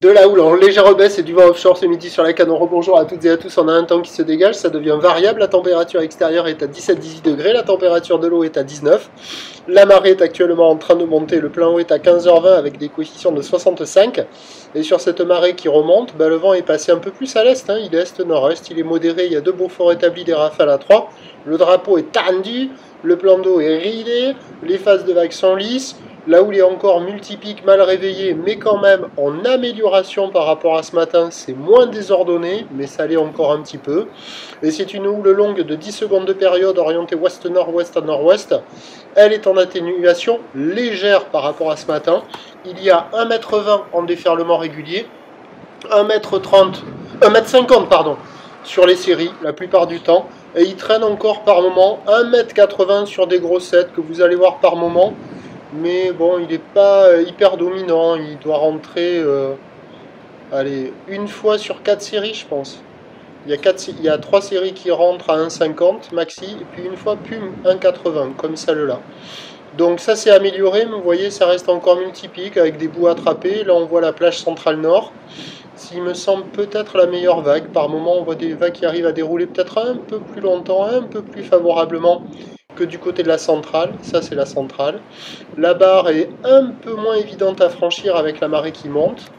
De la houle en légère baisse et du vent offshore ce midi sur la Canon. Rebonjour à toutes et à tous, on a un temps qui se dégage, ça devient variable, la température extérieure est à 17-18 degrés, la température de l'eau est à 19, la marée est actuellement en train de monter, le plein eau est à 15h20 avec des coefficients de 65, et sur cette marée qui remonte, le vent est passé un peu plus à l'est, il est est-nord-est, il est modéré, il y a 2 beaux forts établis, des rafales à 3, le drapeau est tendu, le plan d'eau est ridé, les phases de vagues sont lisses. La houle est encore multipique, mal réveillée, mais quand même en amélioration par rapport à ce matin. C'est moins désordonné, mais ça l'est encore un petit peu. Et c'est une houle longue de 10 secondes de période orientée ouest-nord-ouest à nord-ouest. Elle est en atténuation légère par rapport à ce matin. Il y a 1,20 m en déferlement régulier, 1,50 m sur les séries la plupart du temps. Et il traîne encore par moment 1,80 m sur des grossettes que vous allez voir par moment. Mais bon, il n'est pas hyper dominant, il doit rentrer allez, une fois sur 4 séries, je pense. Il y a 3 séries qui rentrent à 1,50 maxi, et puis une fois, plus 1,80, comme celle-là. Donc ça s'est amélioré, mais vous voyez, ça reste encore multipique, avec des bouts attrapés. Là, on voit la plage centrale nord. S'il me semble peut-être la meilleure vague. Par moment, on voit des vagues qui arrivent à dérouler peut-être un peu plus longtemps, un peu plus favorablement que du côté de la centrale. Ça, c'est la centrale. La barre est un peu moins évidente à franchir avec la marée qui monte.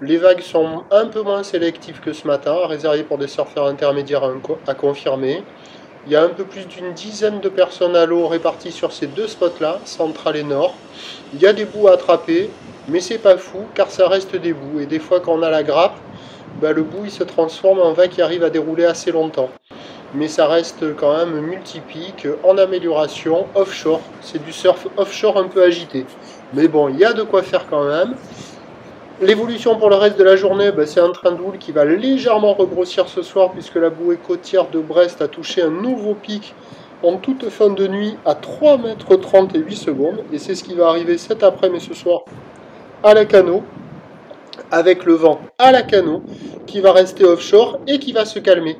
Les vagues sont un peu moins sélectives que ce matin, réservées pour des surfeurs intermédiaires à confirmer. Il y a un peu plus d'une dizaine de personnes à l'eau réparties sur ces deux spots-là, central et nord. Il y a des bouts à attraper, mais c'est pas fou, car ça reste des bouts. Et des fois, quand on a la grappe, le bout il se transforme en vague qui arrive à dérouler assez longtemps. Mais ça reste quand même multipique, en amélioration, offshore. C'est du surf offshore un peu agité. Mais bon, il y a de quoi faire quand même. L'évolution pour le reste de la journée, c'est un train de houle qui va légèrement regrossir ce soir puisque la bouée côtière de Brest a touché un nouveau pic en toute fin de nuit à 3,30 m et 8 secondes. Et c'est ce qui va arriver cet après-midi ce soir à la Cano, avec le vent à la Cano, qui va rester offshore et qui va se calmer.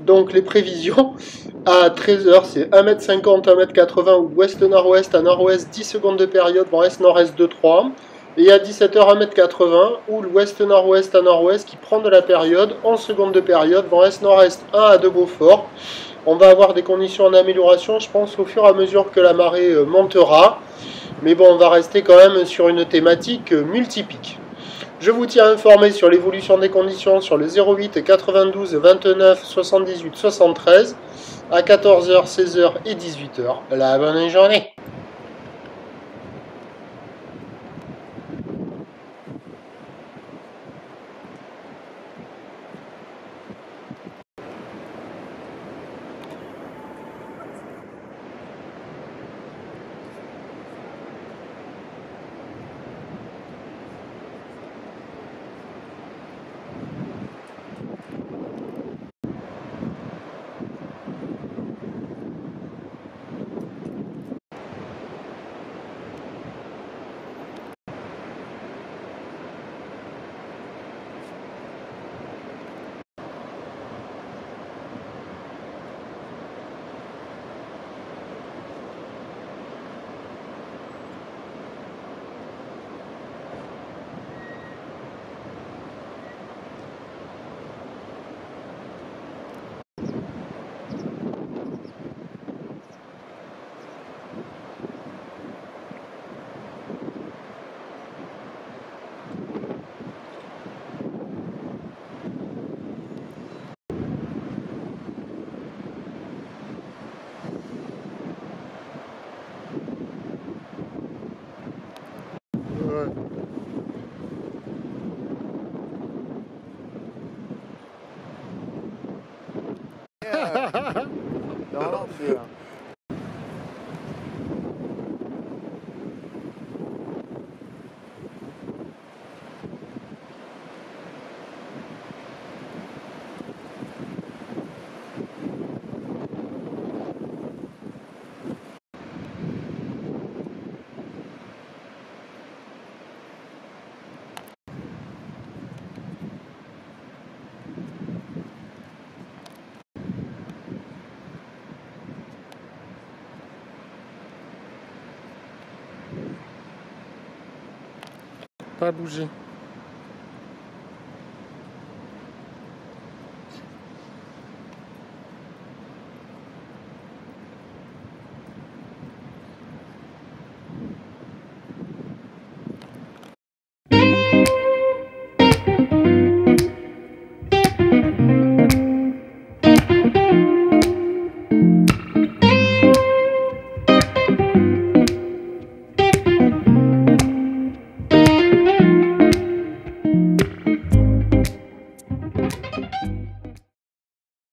Donc les prévisions, à 13h, c'est 1,50 m, 1,80 m ou ouest-nord-ouest à nord-ouest, 10 secondes de période, vent est-nord-est 2-3. Et à 17h, 1,80 m ou l'ouest-nord-ouest à nord-ouest qui prend de la période, 11 secondes de période, vent est-nord-est 1 à 2 Beaufort. On va avoir des conditions en amélioration, je pense, au fur et à mesure que la marée montera. Mais bon, on va rester quand même sur une thématique multipique. Je vous tiens informé sur l'évolution des conditions sur le 08 92 29 78 73 à 14h, 16h et 18h. La bonne journée! Non, c'est... Pas bouger.